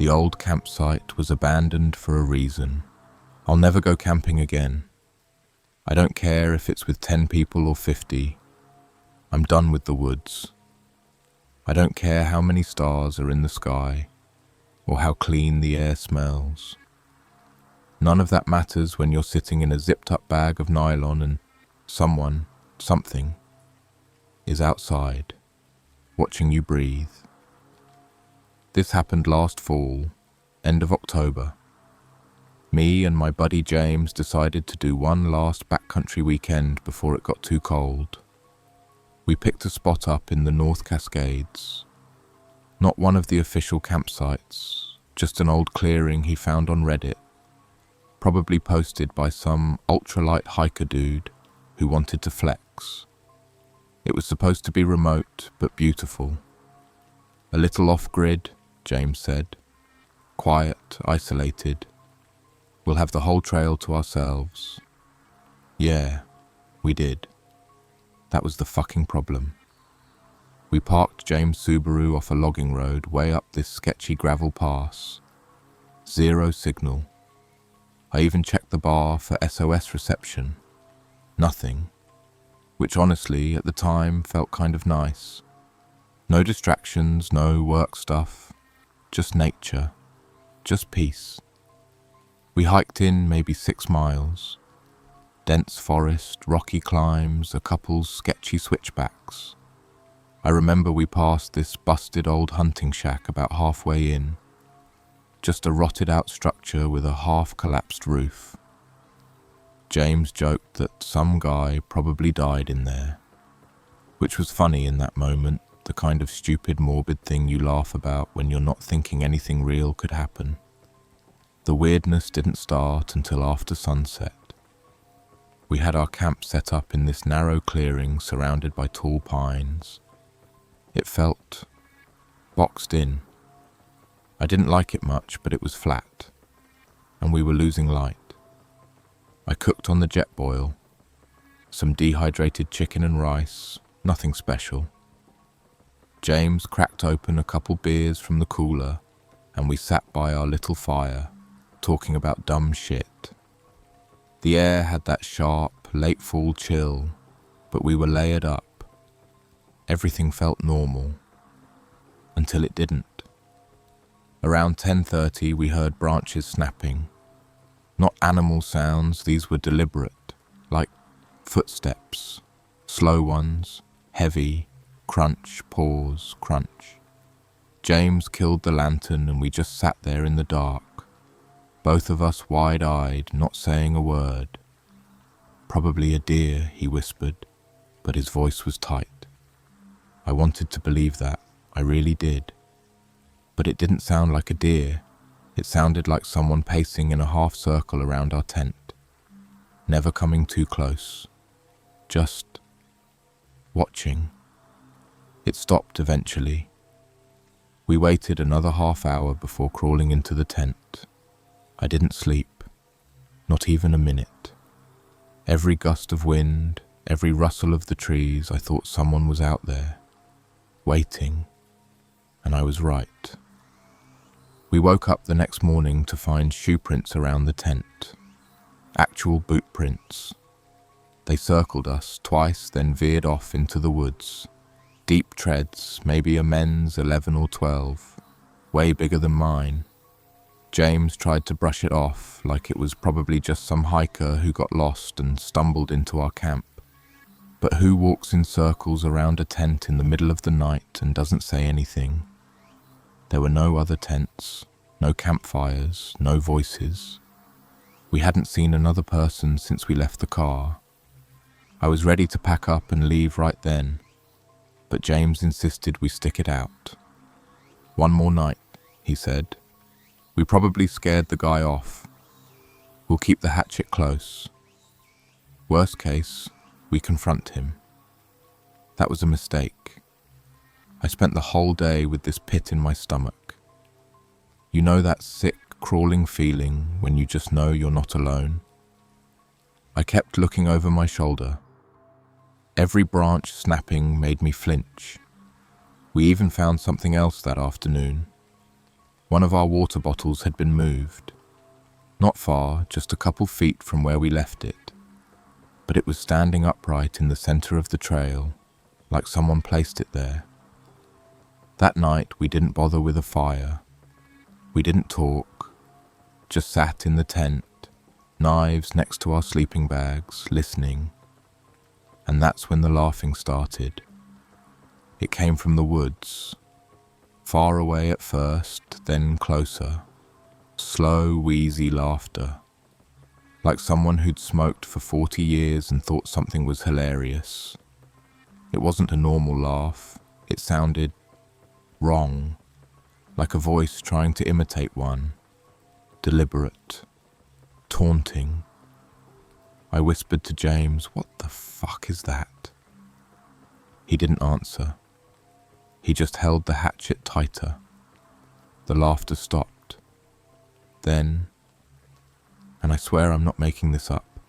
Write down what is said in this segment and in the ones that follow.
The old campsite was abandoned for a reason. I'll never go camping again. I don't care if it's with 10 people or 50. I'm done with the woods. I don't care how many stars are in the sky or how clean the air smells. None of that matters when you're sitting in a zipped-up bag of nylon and something, is outside, watching you breathe. This happened last fall, end of October. Me and my buddy James decided to do one last backcountry weekend before it got too cold. We picked a spot up in the North Cascades. Not one of the official campsites, just an old clearing he found on Reddit, probably posted by some ultralight hiker dude who wanted to flex. It was supposed to be remote but beautiful. A little off-grid, James said. Quiet, isolated. We'll have the whole trail to ourselves. Yeah, we did. That was the fucking problem. We parked James' Subaru off a logging road way up this sketchy gravel pass. Zero signal. I even checked the bar for SOS reception. Nothing. Which honestly, at the time, felt kind of nice. No distractions, no work stuff. Just nature. Just peace. We hiked in maybe 6 miles. Dense forest, rocky climbs, a couple sketchy switchbacks. I remember we passed this busted old hunting shack about halfway in. Just a rotted out structure with a half-collapsed roof. James joked that some guy probably died in there, which was funny in that moment, the kind of stupid, morbid thing you laugh about when you're not thinking anything real could happen. The weirdness didn't start until after sunset. We had our camp set up in this narrow clearing surrounded by tall pines. It felt boxed in. I didn't like it much, but it was flat, and we were losing light. I cooked on the jet boil, some dehydrated chicken and rice, nothing special. James cracked open a couple beers from the cooler, and we sat by our little fire, talking about dumb shit. The air had that sharp, late fall chill, but we were layered up. Everything felt normal, until it didn't. Around 10:30 we heard branches snapping. Not animal sounds, these were deliberate, like footsteps, slow ones, heavy, crunch, pause, crunch. James killed the lantern and we just sat there in the dark. Both of us wide-eyed, not saying a word. Probably a deer, he whispered, but his voice was tight. I wanted to believe that, I really did. But it didn't sound like a deer. It sounded like someone pacing in a half circle around our tent. Never coming too close. Just watching. It stopped eventually. We waited another half hour before crawling into the tent. I didn't sleep, not even a minute. Every gust of wind, every rustle of the trees, I thought someone was out there, waiting, and I was right. We woke up the next morning to find shoe prints around the tent, actual boot prints. They circled us twice, then veered off into the woods. Deep treads, maybe a men's 11 or 12, way bigger than mine. James tried to brush it off like it was probably just some hiker who got lost and stumbled into our camp. But who walks in circles around a tent in the middle of the night and doesn't say anything? There were no other tents, no campfires, no voices. We hadn't seen another person since we left the car. I was ready to pack up and leave right then, but James insisted we stick it out. One more night, he said. We probably scared the guy off. We'll keep the hatchet close. Worst case, we confront him. That was a mistake. I spent the whole day with this pit in my stomach. You know that sick, crawling feeling when you just know you're not alone? I kept looking over my shoulder. Every branch snapping made me flinch. We even found something else that afternoon. One of our water bottles had been moved. Not far, just a couple feet from where we left it. But it was standing upright in the center of the trail, like someone placed it there. That night, we didn't bother with a fire. We didn't talk, just sat in the tent, knives next to our sleeping bags, listening. And that's when the laughing started. It came from the woods, far away at first, then closer. Slow, wheezy laughter, like someone who'd smoked for 40 years and thought something was hilarious. It wasn't a normal laugh. It sounded wrong, like a voice trying to imitate one, deliberate, taunting. I whispered to James, "What the fuck is that?" He didn't answer. He just held the hatchet tighter. The laughter stopped. Then, and I swear I'm not making this up,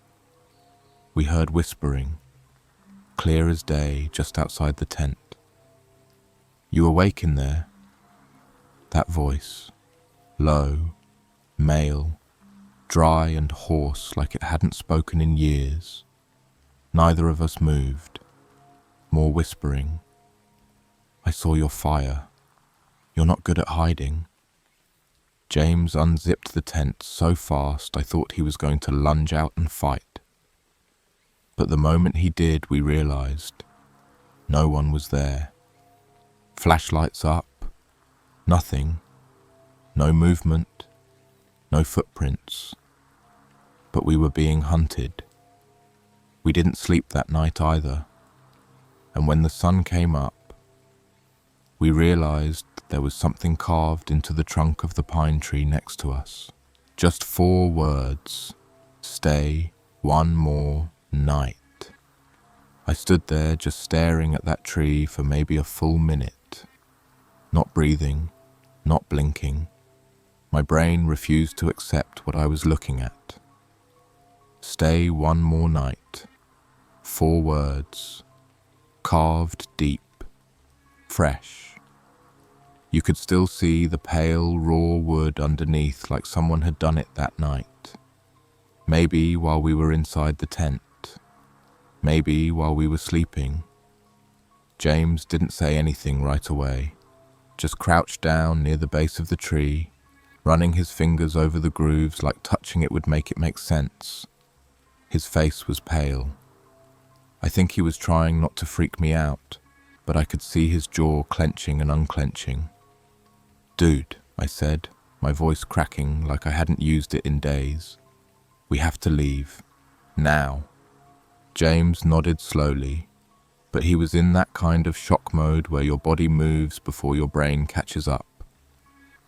we heard whispering, clear as day, just outside the tent. "You awake in there?" That voice, low, male, dry and hoarse like it hadn't spoken in years. Neither of us moved. More whispering. "I saw your fire. You're not good at hiding." James unzipped the tent so fast I thought he was going to lunge out and fight. But the moment he did, we realized no one was there. Flashlights up, nothing, no movement, no footprints. But we were being hunted. We didn't sleep that night either. And when the sun came up, we realized there was something carved into the trunk of the pine tree next to us. Just 4 words. Stay one more night. I stood there just staring at that tree for maybe a full minute. Not breathing, not blinking. My brain refused to accept what I was looking at. Stay one more night. 4 words. Carved deep. Fresh. You could still see the pale, raw wood underneath like someone had done it that night. Maybe while we were inside the tent. Maybe while we were sleeping. James didn't say anything right away. Just crouched down near the base of the tree, running his fingers over the grooves like touching it would make it make sense. His face was pale. I think he was trying not to freak me out, but I could see his jaw clenching and unclenching. "Dude," I said, my voice cracking like I hadn't used it in days. "We have to leave. Now." James nodded slowly, but he was in that kind of shock mode where your body moves before your brain catches up.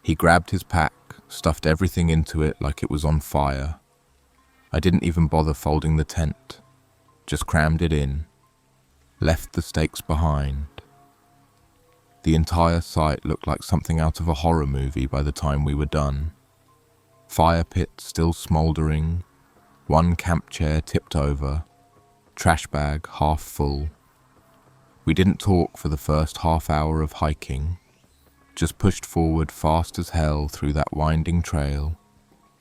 He grabbed his pack, stuffed everything into it like it was on fire. I didn't even bother folding the tent, just crammed it in, left the stakes behind. The entire site looked like something out of a horror movie by the time we were done. Fire pit still smouldering, one camp chair tipped over, trash bag half full. We didn't talk for the first half hour of hiking, just pushed forward fast as hell through that winding trail,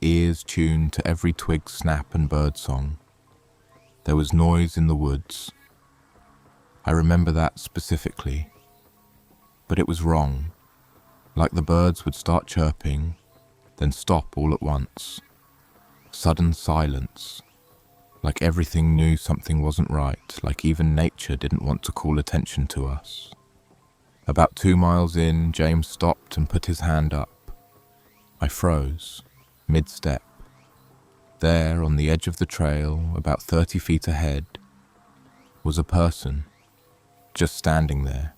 ears tuned to every twig snap and birdsong. There was noise in the woods. I remember that specifically. But it was wrong, like the birds would start chirping, then stop all at once. Sudden silence, like everything knew something wasn't right, like even nature didn't want to call attention to us. About 2 miles in, James stopped and put his hand up. I froze, mid-step. There, on the edge of the trail, about 30 feet ahead, was a person, just standing there.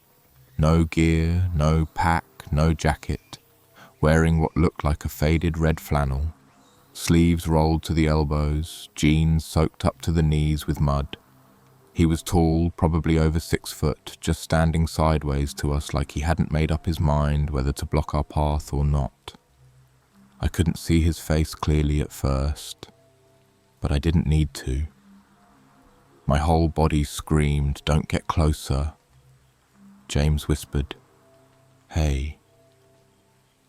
No gear, no pack, no jacket, wearing what looked like a faded red flannel, sleeves rolled to the elbows, jeans soaked up to the knees with mud. He was tall, probably over 6 foot, just standing sideways to us like he hadn't made up his mind whether to block our path or not. I couldn't see his face clearly at first, but I didn't need to. My whole body screamed, "Don't get closer." James whispered, "Hey."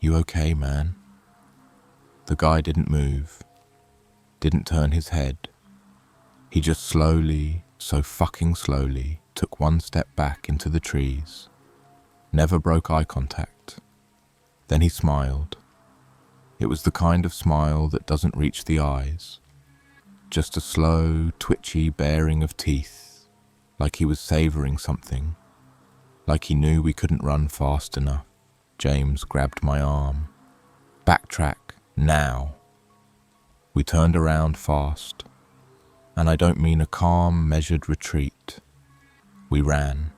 "You okay, man?" The guy didn't move, didn't turn his head. He just slowly, so fucking slowly, took one step back into the trees, never broke eye contact. Then he smiled. It was the kind of smile that doesn't reach the eyes, just a slow, twitchy baring of teeth, like he was savoring something, like he knew we couldn't run fast enough. James grabbed my arm. "Backtrack, now." We turned around fast, and I don't mean a calm, measured retreat. We ran.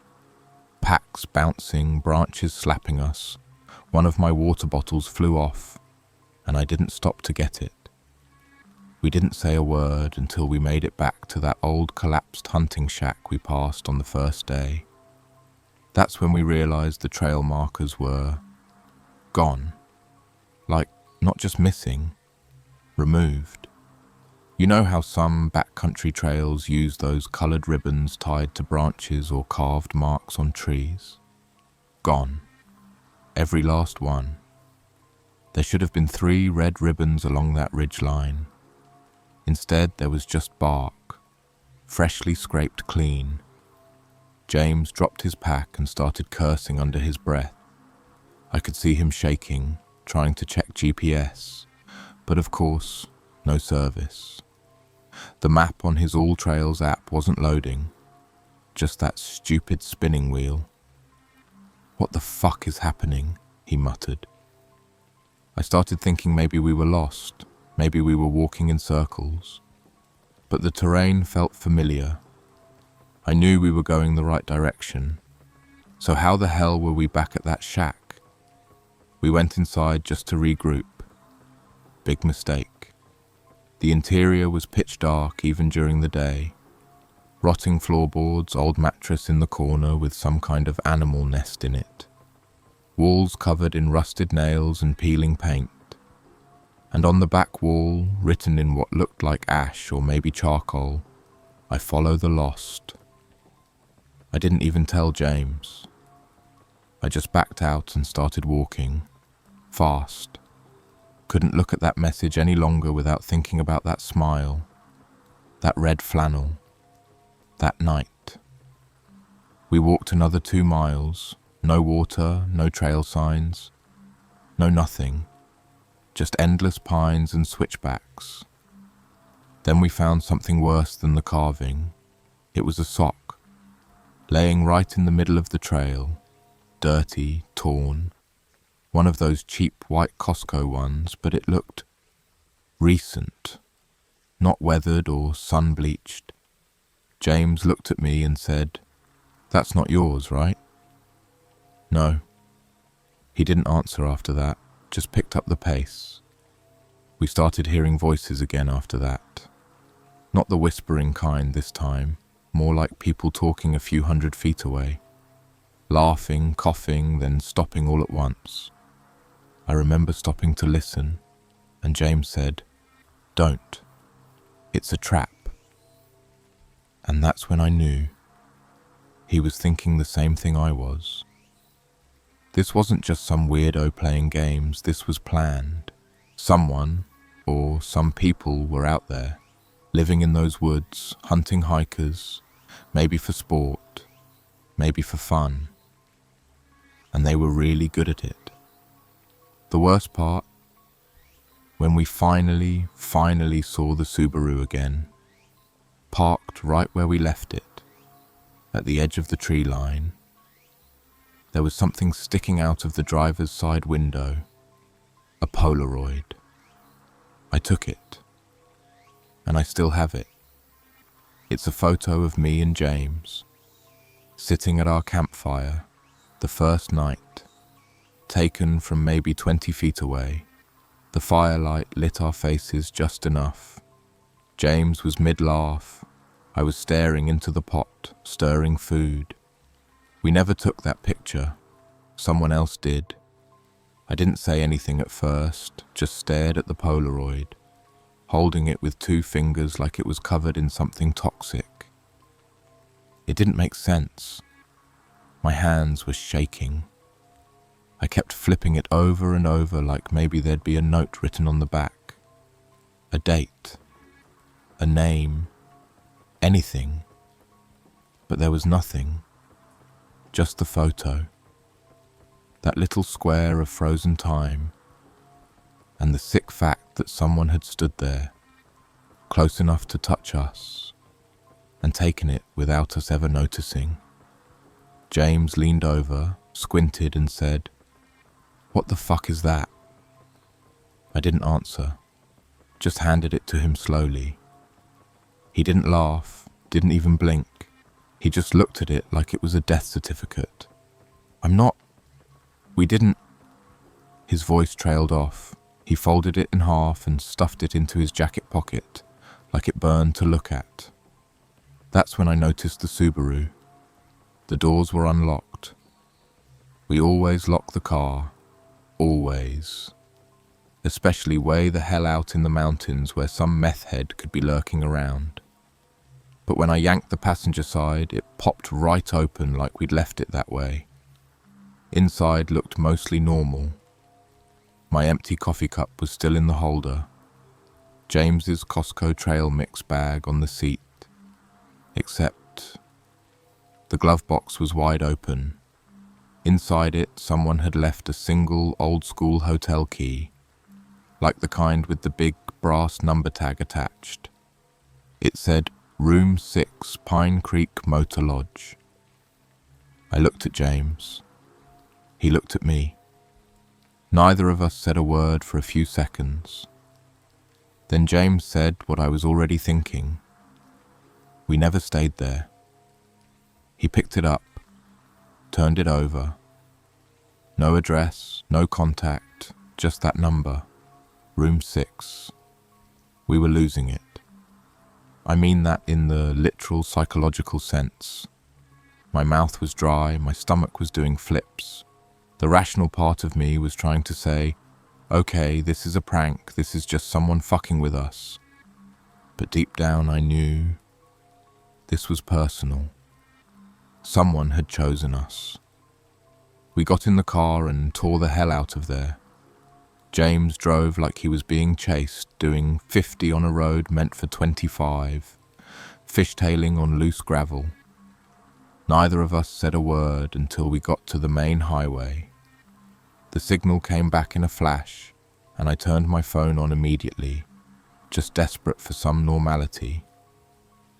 Packs bouncing, branches slapping us. One of my water bottles flew off, and I didn't stop to get it. We didn't say a word until we made it back to that old collapsed hunting shack we passed on the first day. That's when we realized the trail markers were gone. Like, not just missing, removed. You know how some backcountry trails use those colored ribbons tied to branches or carved marks on trees? Gone. Every last one. There should have been 3 red ribbons along that ridge line. Instead, there was just bark, freshly scraped clean. James dropped his pack and started cursing under his breath. I could see him shaking, trying to check GPS, but of course, no service. The map on his All Trails app wasn't loading, just that stupid spinning wheel. "What the fuck is happening?" he muttered. I started thinking maybe we were lost, maybe we were walking in circles, but the terrain felt familiar. I knew we were going the right direction, so how the hell were we back at that shack? We went inside just to regroup. Big mistake. The interior was pitch dark even during the day. Rotting floorboards, old mattress in the corner with some kind of animal nest in it. Walls covered in rusted nails and peeling paint. And on the back wall, written in what looked like ash or maybe charcoal, "I follow the lost." I didn't even tell James. I just backed out and started walking. Fast. Couldn't look at that message any longer without thinking about that smile, that red flannel, that night. We walked another 2 miles, no water, no trail signs, no nothing, just endless pines and switchbacks. Then we found something worse than the carving. It was a sock, laying right in the middle of the trail, dirty, torn. One of those cheap white Costco ones, but it looked recent, not weathered or sun-bleached. James looked at me and said, "That's not yours, right?" "No." He didn't answer after that, just picked up the pace. We started hearing voices again after that. Not the whispering kind this time, more like people talking a few 100 feet away. Laughing, coughing, then stopping all at once. I remember stopping to listen, and James said, "Don't. It's a trap." And that's when I knew. He was thinking the same thing I was. This wasn't just some weirdo playing games, this was planned. Someone, or some people, were out there, living in those woods, hunting hikers, maybe for sport, maybe for fun. And they were really good at it. The worst part, when we finally saw the Subaru again, parked right where we left it, at the edge of the tree line, there was something sticking out of the driver's side window, a Polaroid. I took it, and I still have it. It's a photo of me and James, sitting at our campfire, the first night, taken from maybe 20 feet away. The firelight lit our faces just enough. James was mid-laugh. I was staring into the pot, stirring food. We never took that picture. Someone else did. I didn't say anything at first, just stared at the Polaroid, holding it with 2 fingers like it was covered in something toxic. It didn't make sense. My hands were shaking. I kept flipping it over and over like maybe there'd be a note written on the back. A date. A name. Anything. But there was nothing. Just the photo. That little square of frozen time. And the sick fact that someone had stood there, close enough to touch us, and taken it without us ever noticing. James leaned over, squinted and said, "What the fuck is that?" I didn't answer, just handed it to him slowly. He didn't laugh, didn't even blink. He just looked at it like it was a death certificate. We didn't... His voice trailed off. He folded it in half and stuffed it into his jacket pocket, like it burned to look at. That's when I noticed the Subaru. The doors were unlocked. We always lock the car. Always. Especially way the hell out in the mountains where some meth head could be lurking around. But when I yanked the passenger side, it popped right open like we'd left it that way. Inside looked mostly normal. My empty coffee cup was still in the holder. James's Costco trail mix bag on the seat. Except the glove box was wide open. Inside it, someone had left a single old-school hotel key, like the kind with the big brass number tag attached. It said, Room 6, Pine Creek Motor Lodge. I looked at James. He looked at me. Neither of us said a word for a few seconds. Then James said what I was already thinking. We never stayed there. He picked it up, turned it over. No address, no contact, just that number. Room 6. We were losing it. I mean that in the literal psychological sense. My mouth was dry, my stomach was doing flips. The rational part of me was trying to say, okay, this is a prank, this is just someone fucking with us. But deep down I knew this was personal. Someone had chosen us. We got in the car and tore the hell out of there. James drove like he was being chased, doing 50 on a road meant for 25, fishtailing on loose gravel. Neither of us said a word until we got to the main highway. The signal came back in a flash, and I turned my phone on immediately, just desperate for some normality.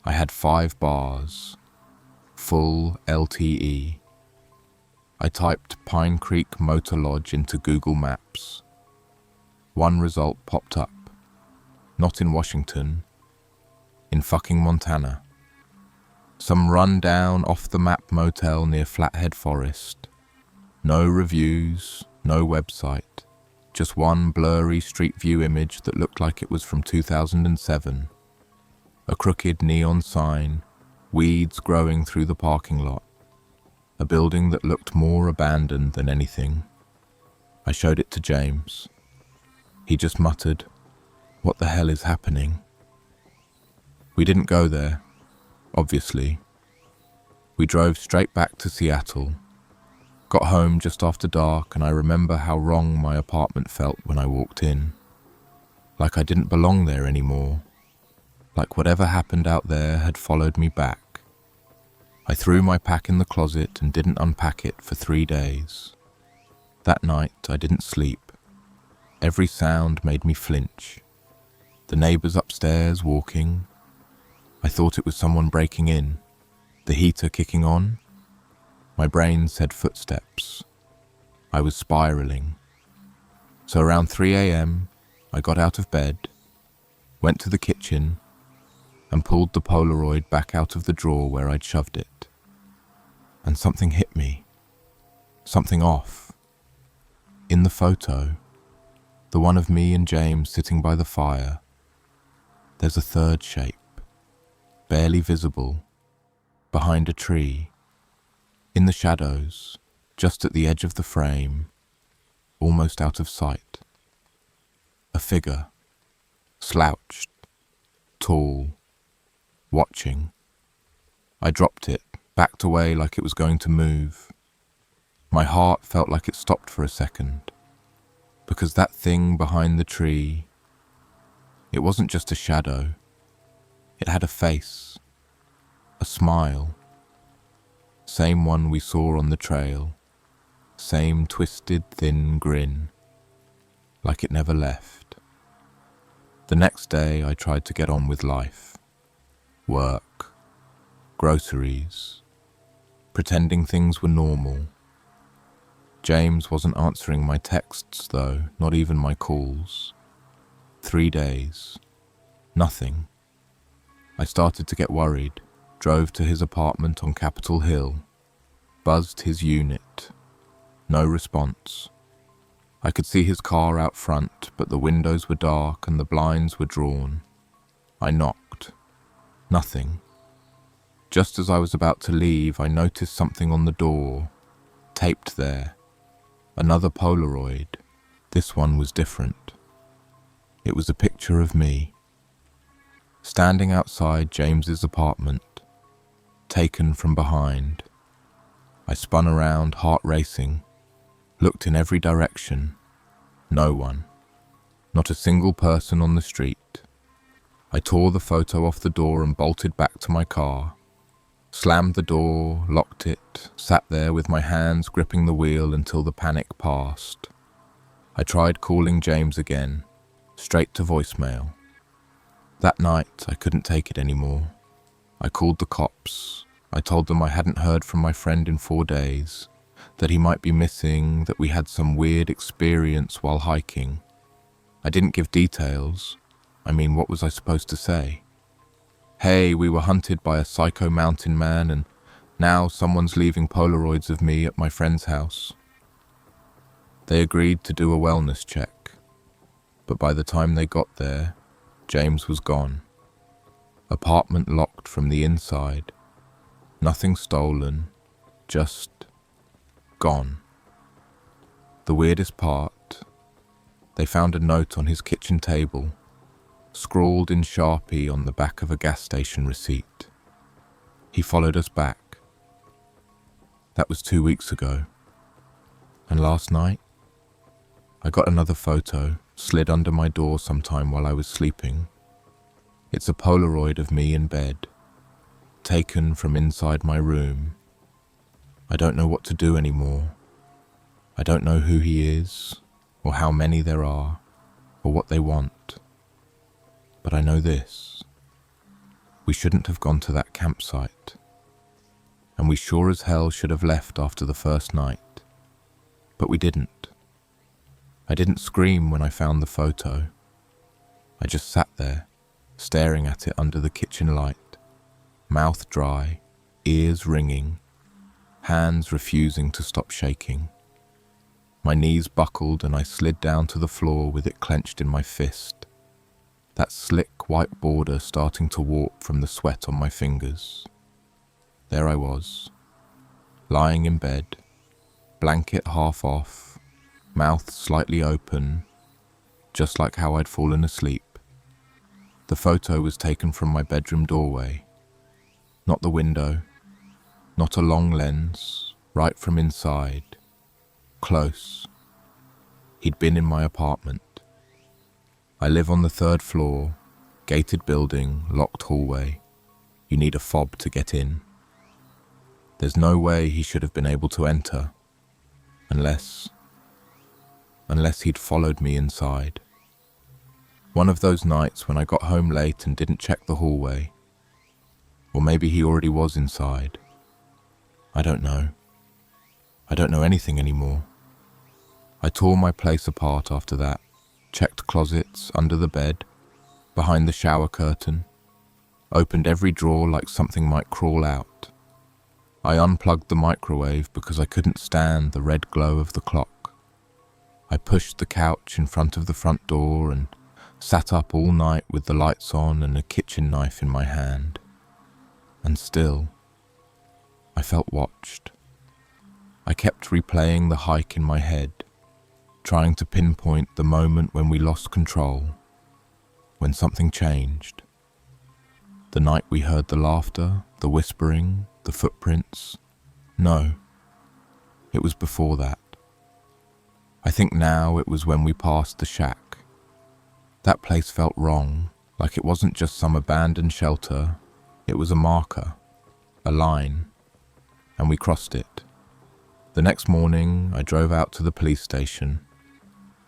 I had 5 bars. Full LTE. I typed Pine Creek Motor Lodge into Google Maps. One result popped up. Not in Washington. In fucking Montana. Some run-down, off-the-map motel near Flathead Forest. No reviews, no website. Just one blurry street view image that looked like it was from 2007. A crooked neon sign, weeds growing through the parking lot. A building that looked more abandoned than anything. I showed it to James. He just muttered, "What the hell is happening?" We didn't go there, obviously. We drove straight back to Seattle. Got home just after dark, and I remember how wrong my apartment felt when I walked in. Like I didn't belong there anymore. Like whatever happened out there had followed me back. I threw my pack in the closet and didn't unpack it for 3 days. That night I didn't sleep. Every sound made me flinch. The neighbors upstairs walking. I thought it was someone breaking in. The heater kicking on. My brain said footsteps. I was spiraling. So around 3 a.m, I got out of bed, went to the kitchen, and pulled the Polaroid back out of the drawer where I'd shoved it. And something hit me. Something off. In the photo, the one of me and James sitting by the fire, there's a third shape, barely visible, behind a tree, in the shadows, just at the edge of the frame, almost out of sight. A figure, slouched, tall, watching. I dropped it, backed away like it was going to move. My heart felt like it stopped for a second, because that thing behind the tree, it wasn't just a shadow. It had a face, a smile, same one we saw on the trail, same twisted, thin grin, like it never left. The next day I tried to get on with life, work, groceries, pretending things were normal. James wasn't answering my texts though, not even my calls. 3 days, nothing. I started to get worried, drove to his apartment on Capitol Hill, buzzed his unit. No response. I could see his car out front, but the windows were dark and the blinds were drawn. I knocked. Nothing. Just as I was about to leave, I noticed something on the door, taped there. Another Polaroid. This one was different. It was a picture of me, standing outside James's apartment, taken from behind. I spun around, heart racing, looked in every direction. No one. Not a single person on the street. I tore the photo off the door and bolted back to my car. Slammed the door, locked it, sat there with my hands gripping the wheel until the panic passed. I tried calling James again, straight to voicemail. That night, I couldn't take it anymore. I called the cops. I told them I hadn't heard from my friend in 4 days, that he might be missing, that we had some weird experience while hiking. I didn't give details. I mean, what was I supposed to say? Hey, we were hunted by a psycho mountain man and now someone's leaving Polaroids of me at my friend's house. They agreed to do a wellness check, but by the time they got there, James was gone. Apartment locked from the inside. Nothing stolen, just gone. The weirdest part, they found a note on his kitchen table, scrawled in Sharpie on the back of a gas station receipt. He followed us back. That was 2 weeks ago. And last night, I got another photo slid under my door sometime while I was sleeping. It's a Polaroid of me in bed, taken from inside my room. I don't know what to do anymore. I don't know who he is, or how many there are, or what they want. But I know this. We shouldn't have gone to that campsite. And we sure as hell should have left after the first night. But we didn't. I didn't scream when I found the photo. I just sat there, staring at it under the kitchen light, mouth dry, ears ringing, hands refusing to stop shaking. My knees buckled and I slid down to the floor with it clenched in my fist. That slick white border starting to warp from the sweat on my fingers. There I was, lying in bed, blanket half off, mouth slightly open, just like how I'd fallen asleep. The photo was taken from my bedroom doorway, not the window, not a long lens, right from inside, close. He'd been in my apartment. I live on the 3rd floor, gated building, locked hallway. You need a fob to get in. There's no way he should have been able to enter, unless he'd followed me inside. One of those nights when I got home late and didn't check the hallway. Or maybe he already was inside. I don't know. I don't know anything anymore. I tore my place apart after that. Checked closets, under the bed, behind the shower curtain, opened every drawer like something might crawl out. I unplugged the microwave because I couldn't stand the red glow of the clock. I pushed the couch in front of the front door and sat up all night with the lights on and a kitchen knife in my hand. And still, I felt watched. I kept replaying the hike in my head, trying to pinpoint the moment when we lost control, when something changed. The night we heard the laughter, the whispering, the footprints. No, It was before that. I think now it was when we passed the shack. That place felt wrong, like it wasn't just some abandoned shelter. It was a marker, a line, and we crossed it. The next morning, I drove out to the police station.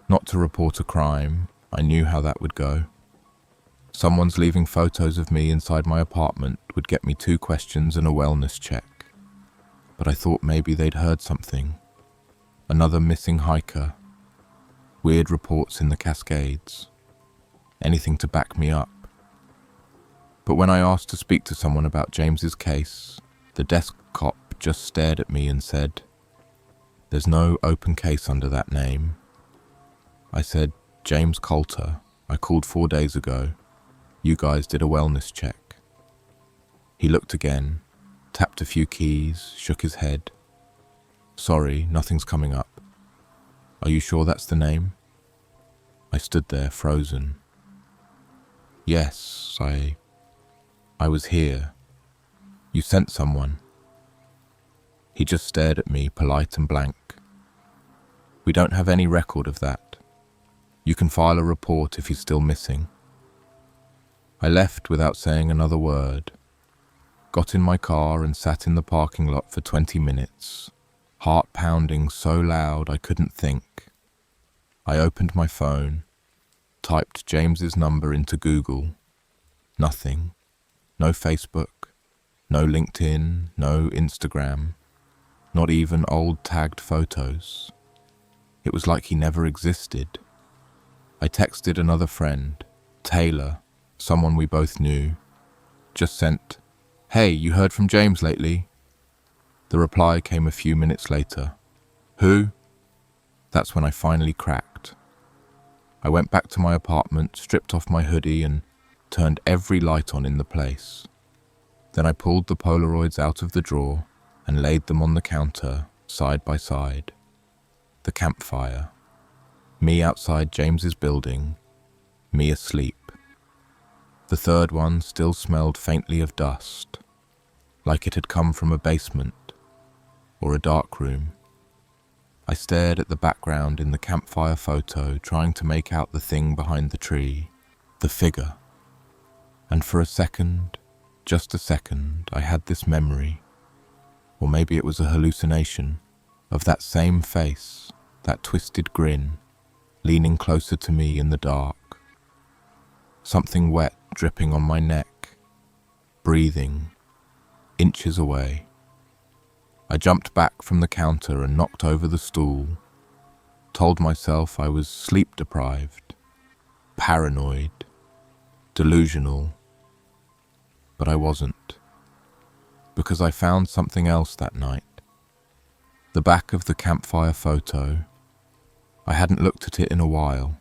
Not to report a crime, I knew how that would go. Someone's leaving photos of me inside my apartment would get me 2 questions and a wellness check. But I thought maybe they'd heard something. Another missing hiker. Weird reports in the Cascades. Anything to back me up. But when I asked to speak to someone about James's case, the desk cop just stared at me and said, "There's no open case under that name." I said, "James Coulter. I called 4 days ago. You guys did a wellness check." He looked again, tapped a few keys, shook his head. "Sorry, nothing's coming up." "Are you sure that's the name?" I stood there, frozen. "Yes, I was here. You sent someone." He just stared at me, polite and blank. "We don't have any record of that. You can file a report if he's still missing." I left without saying another word. Got in my car and sat in the parking lot for 20 minutes, heart pounding so loud I couldn't think. I opened my phone, typed James's number into Google. Nothing. No Facebook, no LinkedIn, no Instagram, not even old tagged photos. It was like he never existed. I texted another friend, Taylor, someone we both knew. Just sent, "Hey, you heard from James lately?" The reply came a few minutes later. "Who?" That's when I finally cracked. I went back to my apartment, stripped off my hoodie and turned every light on in the place. Then I pulled the Polaroids out of the drawer and laid them on the counter, side by side. The campfire. Me outside James's building. Me asleep. The third one still smelled faintly of dust, like it had come from a basement or a dark room. I stared at the background in the campfire photo, trying to make out the thing behind the tree, the figure. And for a second, just a second, I had this memory, or maybe it was a hallucination, of that same face, that twisted grin, leaning closer to me in the dark. Something wet dripping on my neck, breathing, inches away. I jumped back from the counter and knocked over the stool, told myself I was sleep deprived, paranoid, delusional, but I wasn't, because I found something else that night. The back of the campfire photo. I hadn't looked at it in a while.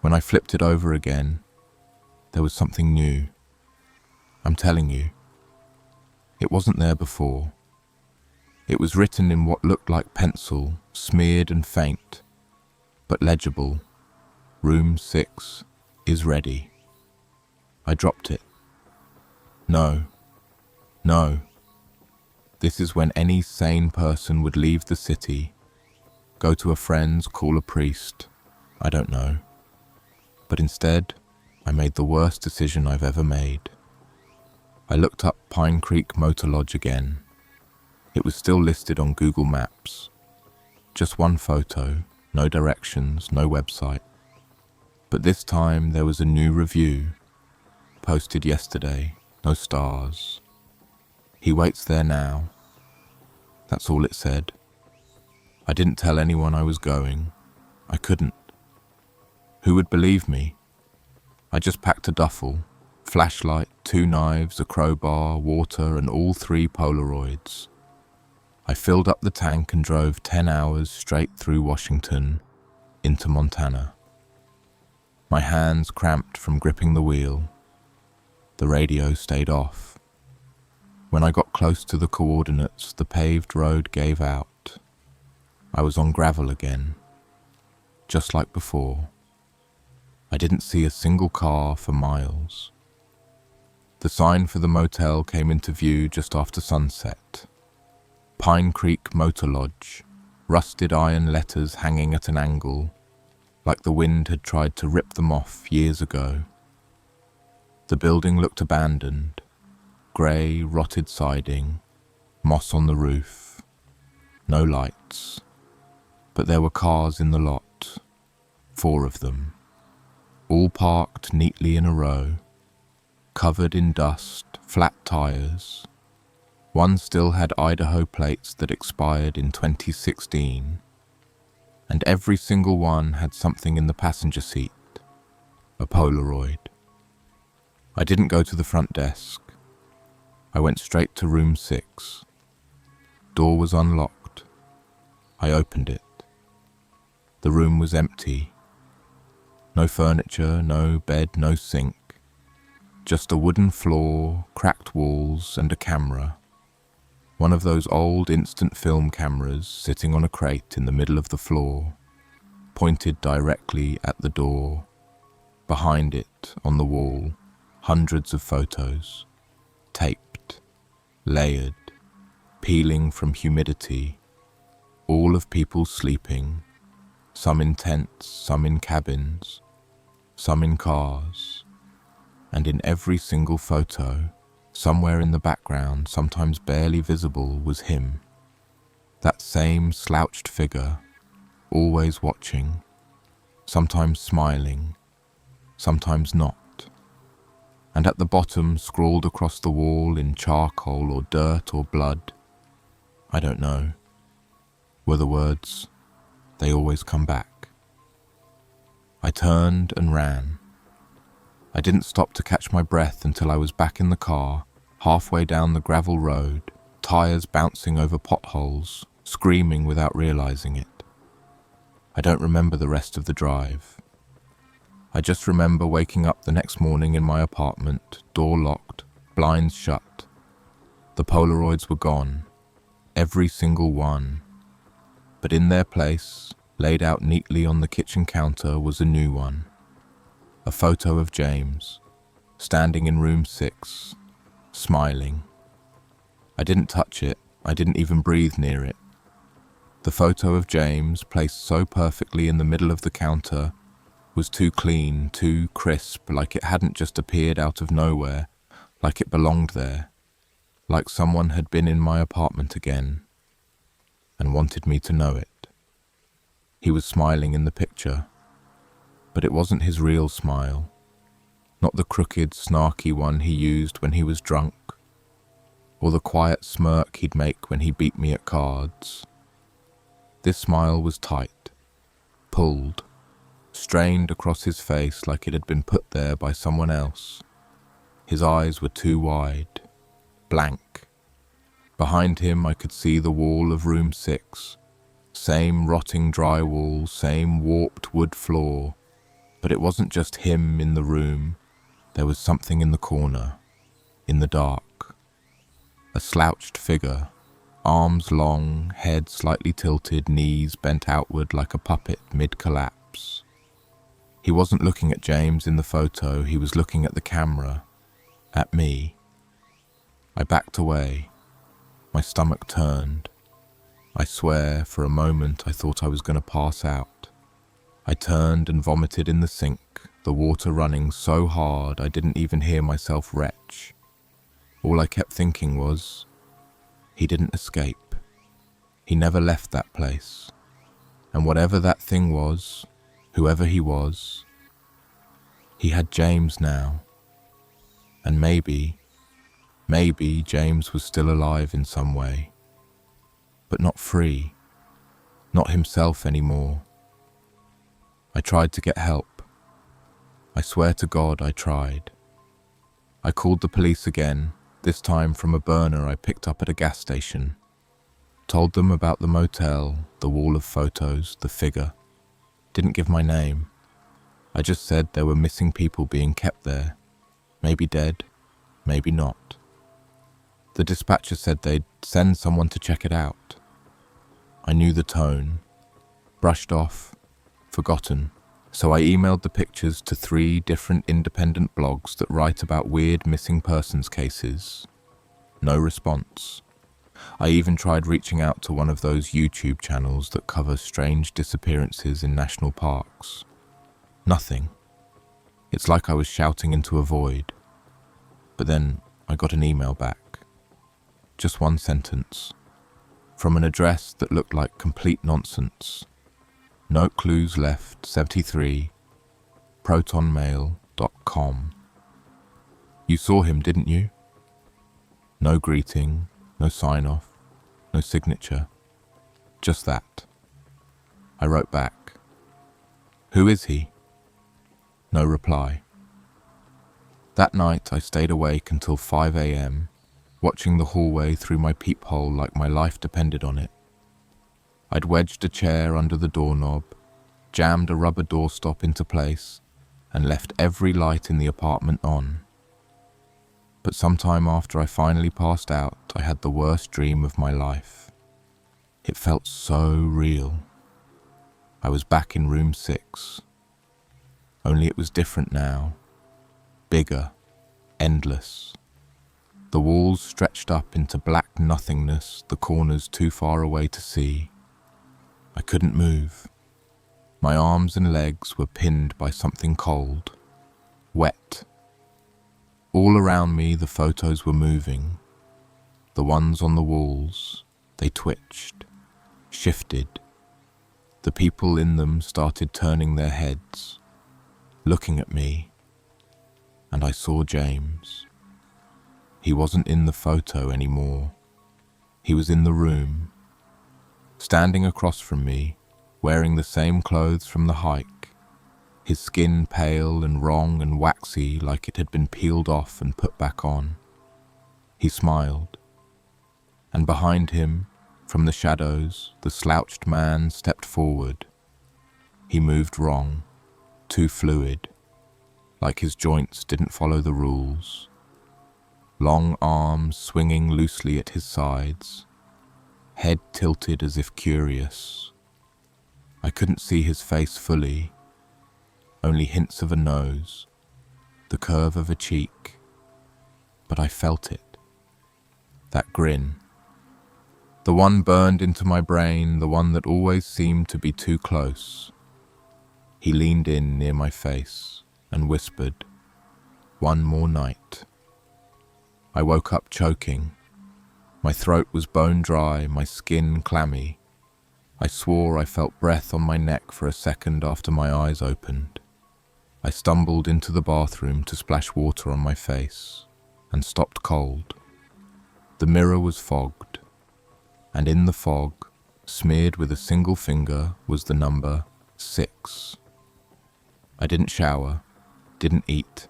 When I flipped it over again, there was something new. I'm telling you, it wasn't there before. It was written in what looked like pencil, smeared and faint, but legible. Room 6 is ready. I dropped it. No. This is when any sane person would leave the city, go to a friend's, call a priest, I don't know. But instead, I made the worst decision I've ever made. I looked up Pine Creek Motor Lodge again. It was still listed on Google Maps. Just one photo, no directions, no website. But this time there was a new review, posted yesterday, no stars. He waits there now. That's all it said. I didn't tell anyone I was going. I couldn't. Who would believe me? I just packed a duffel, flashlight, 2 knives, a crowbar, water, and all 3 Polaroids. I filled up the tank and drove 10 hours straight through Washington into Montana. My hands cramped from gripping the wheel. The radio stayed off. When I got close to the coordinates, the paved road gave out. I was on gravel again, just like before. I didn't see a single car for miles. The sign for the motel came into view just after sunset. Pine Creek Motor Lodge, rusted iron letters hanging at an angle, like the wind had tried to rip them off years ago. The building looked abandoned, grey, rotted siding, moss on the roof, no lights. But there were cars in the lot, 4 of them, all parked neatly in a row, covered in dust, flat tires. One still had Idaho plates that expired in 2016, and every single one had something in the passenger seat, a Polaroid. I didn't go to the front desk. I went straight to room 6. Door was unlocked. I opened it. The room was empty. No furniture, no bed, no sink. Just a wooden floor, cracked walls, and a camera. One of those old instant film cameras sitting on a crate in the middle of the floor, pointed directly at the door. Behind it, on the wall, hundreds of photos, taped, layered, peeling from humidity, all of people sleeping, some in tents, some in cabins, some in cars, and in every single photo, somewhere in the background, sometimes barely visible, was him. That same slouched figure, always watching, sometimes smiling, sometimes not. And at the bottom, scrawled across the wall in charcoal or dirt or blood, I don't know, were the words, "They always come back." I turned and ran. I didn't stop to catch my breath until I was back in the car, halfway down the gravel road, tires bouncing over potholes, screaming without realizing it. I don't remember the rest of the drive. I just remember waking up the next morning in my apartment, door locked, blinds shut. The Polaroids were gone, every single one. But in their place, laid out neatly on the kitchen counter, was a new one. A photo of James, standing in room 6, smiling. I didn't touch it, I didn't even breathe near it. The photo of James, placed so perfectly in the middle of the counter, was too clean, too crisp, like it hadn't just appeared out of nowhere, like it belonged there, like someone had been in my apartment again and wanted me to know it. He was smiling in the picture, but it wasn't his real smile, not the crooked, snarky one he used when he was drunk, or the quiet smirk he'd make when he beat me at cards. This smile was tight, pulled, strained across his face like it had been put there by someone else. His eyes were too wide, blank. Behind him I could see the wall of room 6, same rotting drywall, same warped wood floor, but it wasn't just him in the room. There was something in the corner, in the dark. A slouched figure, arms long, head slightly tilted, knees bent outward like a puppet mid-collapse. He wasn't looking at James in the photo, he was looking at the camera, at me. I backed away. My stomach turned. I swear, for a moment I thought I was going to pass out. I turned and vomited in the sink, the water running so hard I didn't even hear myself retch. All I kept thinking was, he didn't escape. He never left that place. And whatever that thing was, whoever he was, he had James now. And maybe James was still alive in some way, but not free, not himself anymore. I tried to get help. I swear to God I tried. I called the police again, this time from a burner I picked up at a gas station. Told them about the motel, the wall of photos, the figure. Didn't give my name. I just said there were missing people being kept there. Maybe dead, maybe not. The dispatcher said they'd send someone to check it out. I knew the tone. Brushed off, forgotten. So I emailed the pictures to 3 different independent blogs that write about weird missing persons cases. No response. I even tried reaching out to one of those YouTube channels that cover strange disappearances in national parks. Nothing. It's like I was shouting into a void. But then I got an email back. Just one sentence. From an address that looked like complete nonsense. No clues left, 73, protonmail.com. You saw him, didn't you? No greeting, no sign-off, no signature. Just that. I wrote back. Who is he? No reply. That night I stayed awake until 5 a.m, watching the hallway through my peephole like my life depended on it. I'd wedged a chair under the doorknob, jammed a rubber doorstop into place, and left every light in the apartment on. But sometime after I finally passed out, I had the worst dream of my life. It felt so real. I was back in room 6. Only it was different now. Bigger, endless. The walls stretched up into black nothingness, the corners too far away to see. I couldn't move. My arms and legs were pinned by something cold, wet. All around me the photos were moving. The ones on the walls, they twitched, shifted. The people in them started turning their heads, looking at me, and I saw James. He wasn't in the photo anymore. He was in the room, standing across from me, wearing the same clothes from the hike, his skin pale and wrong and waxy like it had been peeled off and put back on. He smiled, and behind him, from the shadows, the slouched man stepped forward. He moved wrong, too fluid, like his joints didn't follow the rules. Long arms swinging loosely at his sides, head tilted as if curious. I couldn't see his face fully, only hints of a nose, the curve of a cheek, but I felt it. That grin. The one burned into my brain, the one that always seemed to be too close. He leaned in near my face and whispered, "One more night." I woke up choking. My throat was bone dry, my skin clammy. I swore I felt breath on my neck for a second after my eyes opened. I stumbled into the bathroom to splash water on my face and stopped cold. The mirror was fogged, and in the fog, smeared with a single finger, was the number 6. I didn't shower, didn't eat.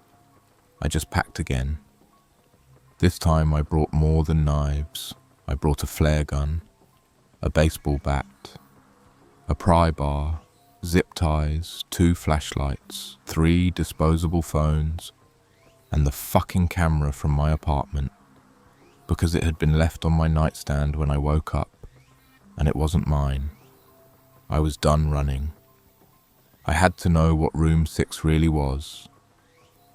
I just packed again. This time I brought more than knives. I brought a flare gun, a baseball bat, a pry bar, zip ties, 2 flashlights, 3 disposable phones, and the fucking camera from my apartment, because it had been left on my nightstand when I woke up, and it wasn't mine. I was done running. I had to know what room 6 really was,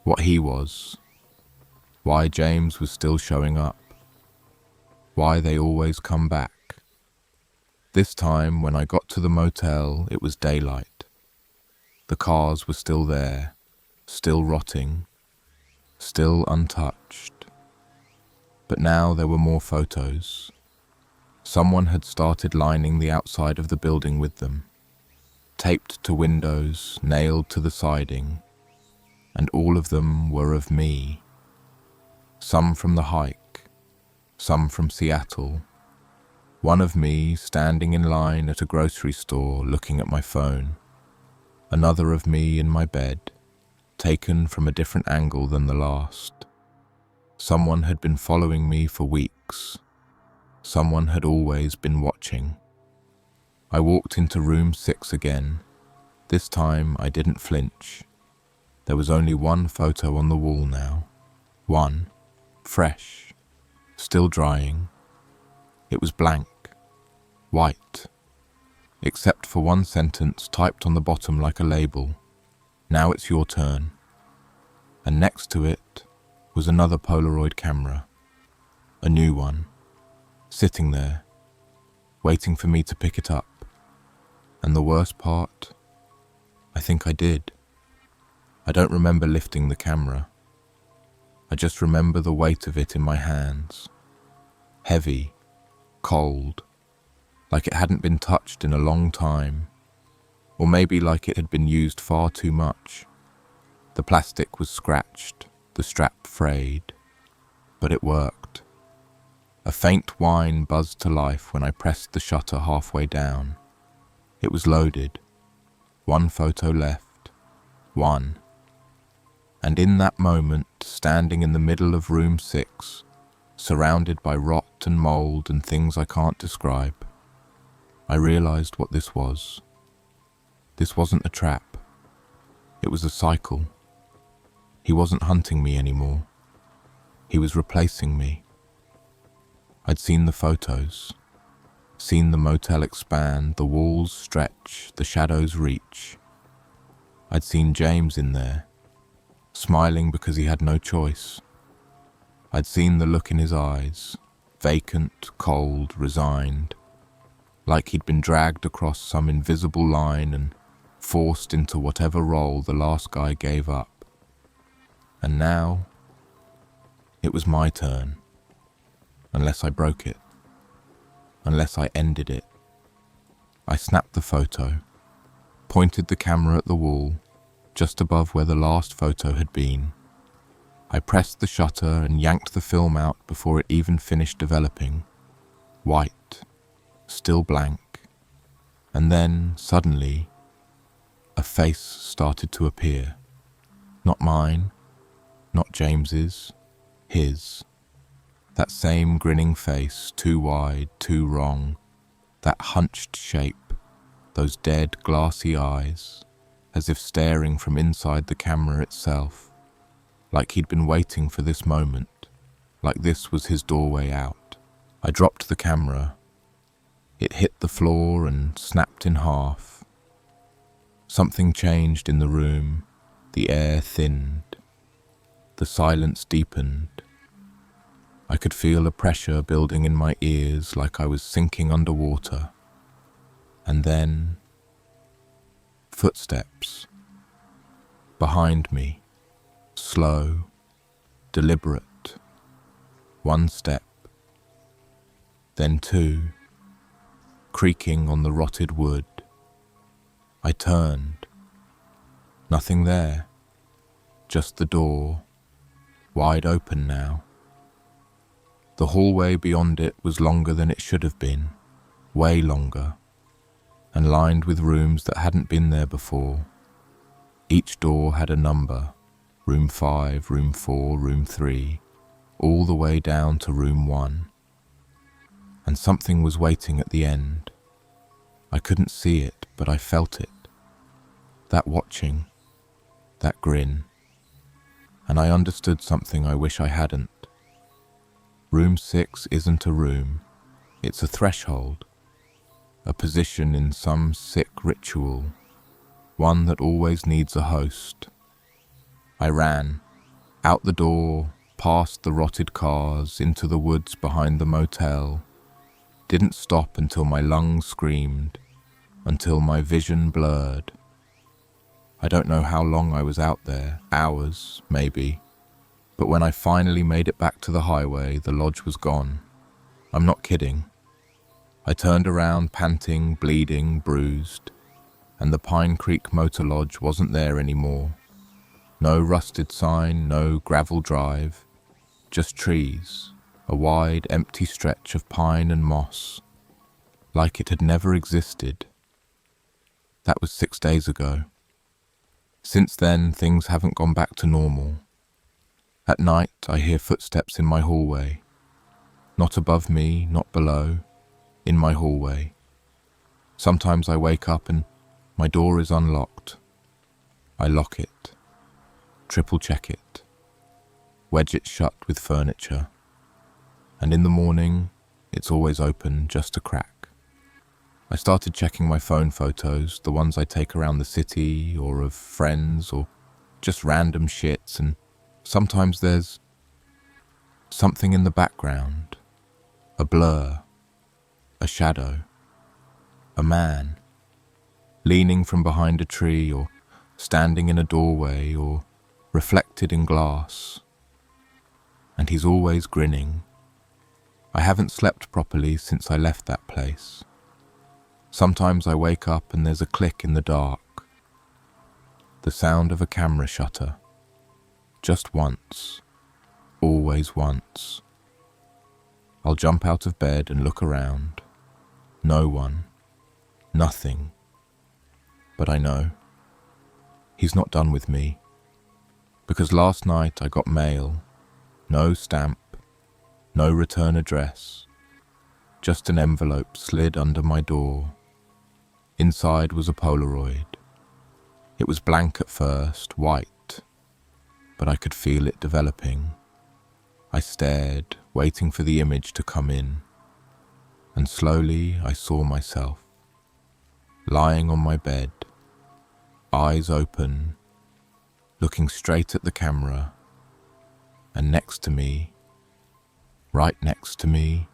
what he was, why James was still showing up, why they always come back. This time, when I got to the motel, it was daylight. The cars were still there, still rotting, still untouched. But now there were more photos. Someone had started lining the outside of the building with them, taped to windows, nailed to the siding, and all of them were of me. Some from the hike, some from Seattle. One of me standing in line at a grocery store looking at my phone. Another of me in my bed, taken from a different angle than the last. Someone had been following me for weeks. Someone had always been watching. I walked into room 6 again. This time I didn't flinch. There was only one photo on the wall now. One, fresh, still drying. It was blank, white, except for one sentence typed on the bottom like a label. "Now it's your turn." And next to it was another Polaroid camera, a new one, sitting there, waiting for me to pick it up. And the worst part, I think I did. I don't remember lifting the camera. I just remember the weight of it in my hands. Heavy, cold, like it hadn't been touched in a long time, or maybe like it had been used far too much. The plastic was scratched, the strap frayed, but it worked. A faint whine buzzed to life when I pressed the shutter halfway down. It was loaded. One photo left. One. And in that moment, standing in the middle of room 6, surrounded by rot and mold and things I can't describe, I realized what this was. This wasn't a trap. It was a cycle. He wasn't hunting me anymore. He was replacing me. I'd seen the photos, seen the motel expand, the walls stretch, the shadows reach. I'd seen James in there, smiling because he had no choice. I'd seen the look in his eyes, vacant, cold, resigned, like he'd been dragged across some invisible line and forced into whatever role the last guy gave up. And now, it was my turn, unless I broke it, unless I ended it. I snapped the photo, pointed the camera at the wall, just above where the last photo had been. I pressed the shutter and yanked the film out before it even finished developing. White, still blank. And then, suddenly, a face started to appear. Not mine, not James's, his. That same grinning face, too wide, too wrong. That hunched shape, those dead, glassy eyes, as if staring from inside the camera itself, like he'd been waiting for this moment, like this was his doorway out. I dropped the camera. It hit the floor and snapped in half. Something changed in the room. The air thinned. The silence deepened. I could feel a pressure building in my ears like I was sinking underwater. And then, footsteps. Behind me, slow, deliberate. One step, then two, creaking on the rotted wood. I turned. Nothing there, just the door, wide open now. The hallway beyond it was longer than it should have been, way longer, and lined with rooms that hadn't been there before. Each door had a number, room 5, room 4, room 3, all the way down to room 1. And something was waiting at the end. I couldn't see it, but I felt it. That watching, that grin. And I understood something I wish I hadn't. Room 6 isn't a room, it's a threshold, a position in some sick ritual, one that always needs a host. I ran, out the door, past the rotted cars, into the woods behind the motel, didn't stop until my lungs screamed, until my vision blurred. I don't know how long I was out there, hours, maybe. But when I finally made it back to the highway, the lodge was gone. I'm not kidding. I turned around panting, bleeding, bruised, and the Pine Creek Motor Lodge wasn't there anymore. No rusted sign, no gravel drive, just trees, a wide, empty stretch of pine and moss, like it had never existed. That was 6 days ago. Since then, things haven't gone back to normal. At night, I hear footsteps in my hallway. Not above me, not below, in my hallway. Sometimes I wake up and my door is unlocked. I lock it, triple check it, wedge it shut with furniture. And in the morning, it's always open, just a crack. I started checking my phone photos, the ones I take around the city or of friends or just random shits, and sometimes there's something in the background, a blur, a shadow, a man, leaning from behind a tree or standing in a doorway or reflected in glass. And he's always grinning. I haven't slept properly since I left that place. Sometimes I wake up and there's a click in the dark. The sound of a camera shutter. Just once. Always once. I'll jump out of bed and look around. No one. Nothing. But I know. He's not done with me. Because last night I got mail. No stamp. No return address. Just an envelope slid under my door. Inside was a Polaroid. It was blank at first, white, but I could feel it developing. I stared, waiting for the image to come in, and slowly I saw myself, lying on my bed, eyes open, looking straight at the camera, and next to me, right next to me,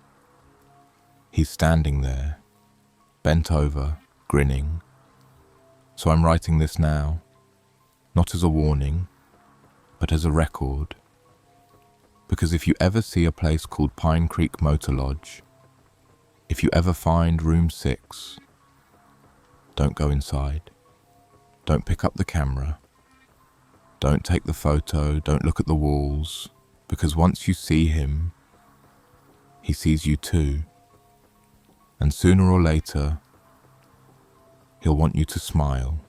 he's standing there, bent over, grinning. So I'm writing this now, not as a warning, but as a record. Because if you ever see a place called Pine Creek Motor Lodge, if you ever find room 6, don't go inside. Don't pick up the camera. Don't take the photo, don't look at the walls, because once you see him, he sees you too. And sooner or later, he'll want you to smile.